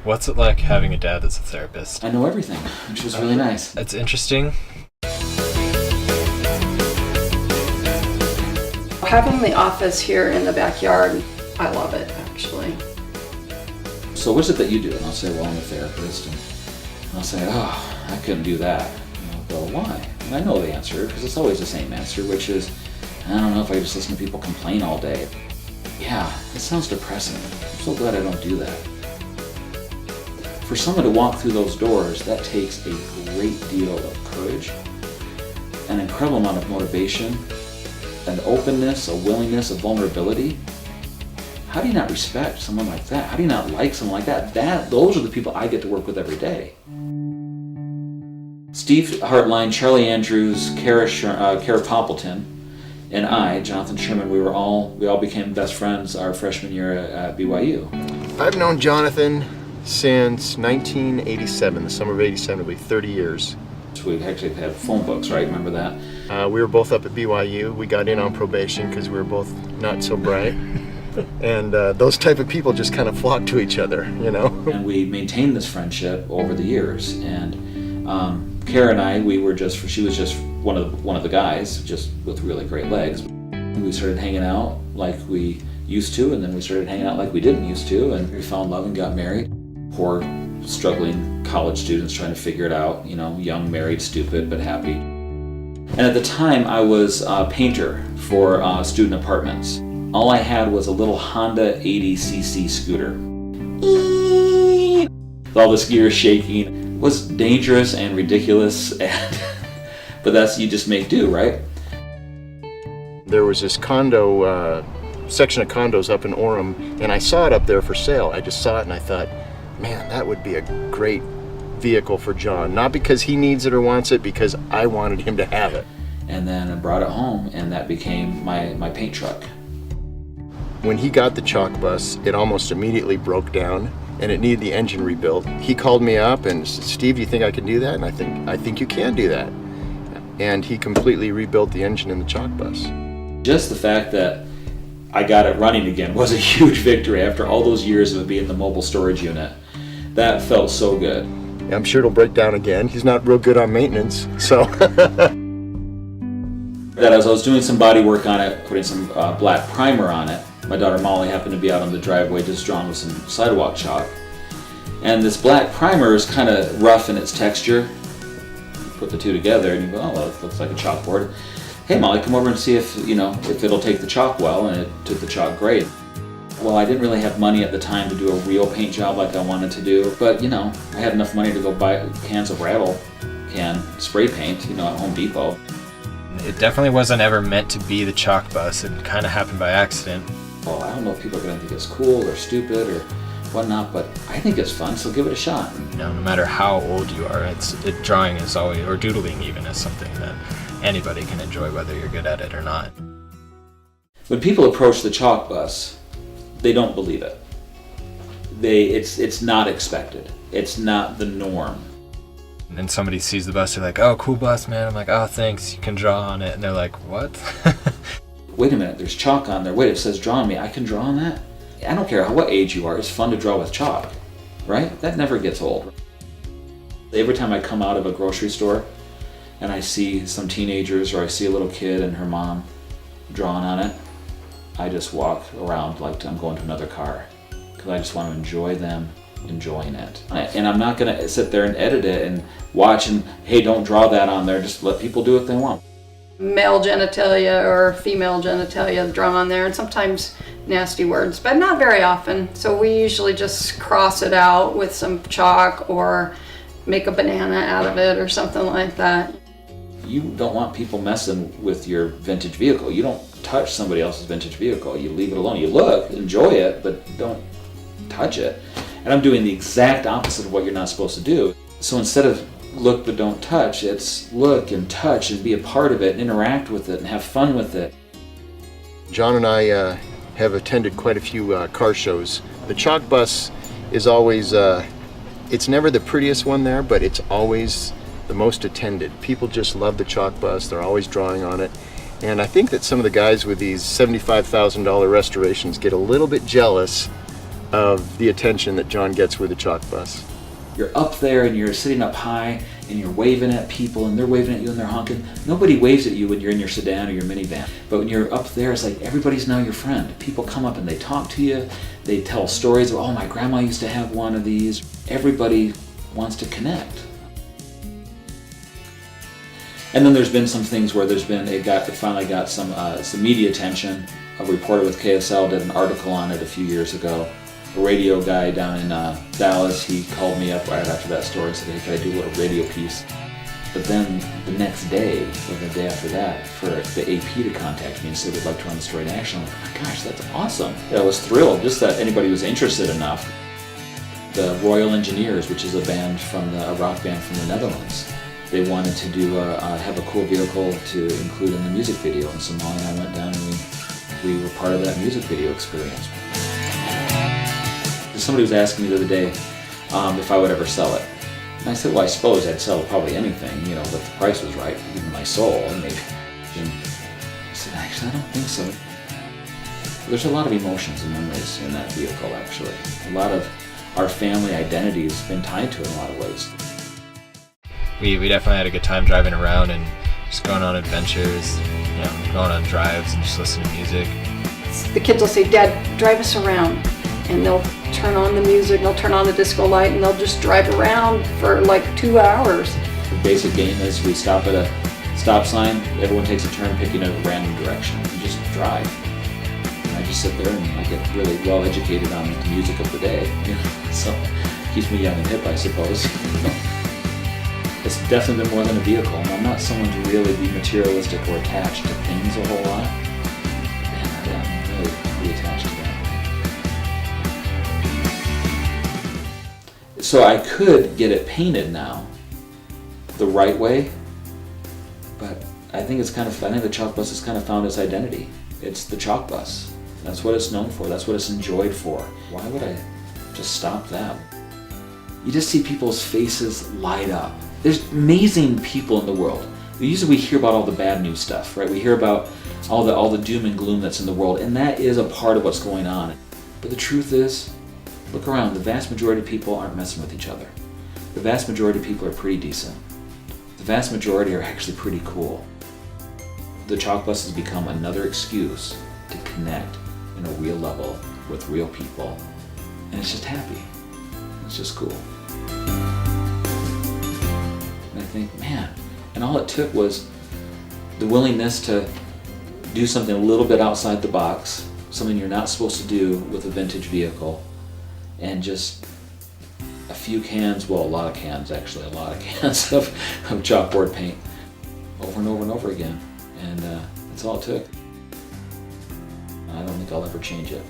What's it like having a dad that's a therapist? I know everything, which was really nice. It's interesting. Having the office here in the backyard, I love it, actually. So what's it that you do? And I'll say, well, I'm a therapist. And I'll say, oh, I couldn't do that. And I'll go, why? And I know the answer, because it's always the same answer, which is, I don't know if I just listen to people complain all day. Yeah, it sounds depressing. I'm so glad I don't do that. For someone to walk through those doors, that takes a great deal of courage, an incredible amount of motivation, an openness, a willingness, a vulnerability. How do you not respect someone like that? How do you not like someone like that? Those are the people I get to work with every day. Steve Hartline, Charlie Andrews, Kara Poppleton, and I, Jonathan Sherman, we all became best friends our freshman year at BYU. I've known Jonathan since 1987, the summer of 87, it'll be 30 years. So we actually had phone books, right? Remember that? We were both up at BYU. We got in on probation because we were both not so bright. And those type of people just kind of flock to each other, you know? And we maintained this friendship over the years. And Kara and I, she was just one of the guys, just with really great legs. We started hanging out like we used to, and then we started hanging out like we didn't used to, and we fell in love and got married. Poor, struggling college students trying to figure it out, you know, young, married, stupid, but happy. And at the time, I was a painter for student apartments. All I had was a little Honda 80cc scooter. With all this gear shaking. It was dangerous and ridiculous, but you just make do, right? There was this condo, section of condos up in Orem, and I saw it up there for sale. I just saw it and I thought, man, that would be a great vehicle for John. Not because he needs it or wants it, because I wanted him to have it. And then I brought it home, and that became my paint truck. When he got the chalk bus, it almost immediately broke down, and it needed the engine rebuilt. He called me up and said, Steve, do you think I can do that? And I think you can do that. And he completely rebuilt the engine in the chalk bus. Just the fact that I got it running again was a huge victory after all those years of it being the mobile storage unit. That felt so good. I'm sure it'll break down again. He's not real good on maintenance, so. That as I was doing some body work on it, putting some black primer on it, my daughter Molly happened to be out on the driveway just drawing with some sidewalk chalk. And this black primer is kind of rough in its texture. You put the two together and you go, oh, well, it looks like a chalkboard. Hey Molly, come over and see if it'll take the chalk well, and it took the chalk great. Well, I didn't really have money at the time to do a real paint job like I wanted to do, but I had enough money to go buy cans of rattle can spray paint, at Home Depot. It definitely wasn't ever meant to be the chalk bus. It kind of happened by accident. Well, I don't know if people are going to think it's cool or stupid or whatnot, but I think it's fun, so give it a shot. No matter how old you are, drawing is always, or doodling even, is something that anybody can enjoy, whether you're good at it or not. When people approach the chalk bus, they don't believe it. It's not expected. It's not the norm. And then somebody sees the bus, they're like, oh, cool bus, man. I'm like, oh, thanks, you can draw on it. And they're like, what? Wait a minute, there's chalk on there. Wait, it says draw on me. I can draw on that? I don't care what age you are, it's fun to draw with chalk, right? That never gets old. Every time I come out of a grocery store and I see some teenagers or I see a little kid and her mom drawing on it, I just walk around like I'm going to another car, because I just want to enjoy them enjoying it. And I'm not going to sit there and edit it and watch and, hey, don't draw that on there, just let people do what they want. Male genitalia or female genitalia drawn on there, and sometimes nasty words, but not very often. So we usually just cross it out with some chalk or make a banana out of it or something like that. You don't want people messing with your vintage vehicle. You don't touch somebody else's vintage vehicle. You leave it alone. You look, enjoy it, but don't touch it. And I'm doing the exact opposite of what you're not supposed to do. So instead of look but don't touch, it's look and touch and be a part of it and interact with it and have fun with it. John and I have attended quite a few car shows. The chalk bus is always, it's never the prettiest one there, but it's always the most attended. People just love the chalk bus. They're always drawing on it. And I think that some of the guys with these $75,000 restorations get a little bit jealous of the attention that John gets with the chalk bus. You're up there and you're sitting up high and you're waving at people and they're waving at you and they're honking. Nobody waves at you when you're in your sedan or your minivan. But when you're up there, it's like everybody's now your friend. People come up and they talk to you. They tell stories of, oh, my grandma used to have one of these. Everybody wants to connect. And then there's been some things where it finally got some media attention. A reporter with KSL did an article on it a few years ago. A radio guy down in Dallas, he called me up right after that story and said, hey, can I do a little radio piece? But then the next day, or the day after that, for the AP to contact me and say we'd like to run the story national. I'm like, oh my gosh, that's awesome. I was thrilled just that anybody was interested enough. The Royal Engineers, which is a rock band from the Netherlands, they wanted to have a cool vehicle to include in the music video, and so Molly and I went down and we were part of that music video experience. Somebody was asking me the other day if I would ever sell it. And I said, well, I suppose I'd sell probably anything, but the price was right, even my soul. And I said, actually, I don't think so. There's a lot of emotions and memories in that vehicle, actually. A lot of our family identity has been tied to it in a lot of ways. We definitely had a good time driving around and just going on adventures, going on drives and just listening to music. The kids will say, Dad, drive us around. And they'll turn on the music, they'll turn on the disco light, and they'll just drive around for like 2 hours. The basic game is we stop at a stop sign, everyone takes a turn picking a random direction, and just drive. And I just sit there and I get really well educated on the music of the day. So it keeps me young and hip, I suppose. It's definitely been more than a vehicle, and I'm not someone to really be materialistic or attached to things a whole lot. Man, I'm really attached to that. So I could get it painted now the right way, but I think the chalk bus has kind of found its identity. It's the chalk bus. That's what it's known for. That's what it's enjoyed for. Why would I just stop that? You just see people's faces light up. There's amazing people in the world. Usually we hear about all the bad news stuff, right? We hear about all the doom and gloom that's in the world, and that is a part of what's going on. But the truth is, look around, the vast majority of people aren't messing with each other. The vast majority of people are pretty decent. The vast majority are actually pretty cool. The chalk bus has become another excuse to connect in a real level with real people. And it's just happy. It's just cool. And I think, man, and all it took was the willingness to do something a little bit outside the box, something you're not supposed to do with a vintage vehicle, and just a few cans, well, a lot of cans of chalkboard paint over and over and over again. And that's all it took. I don't think I'll ever change it.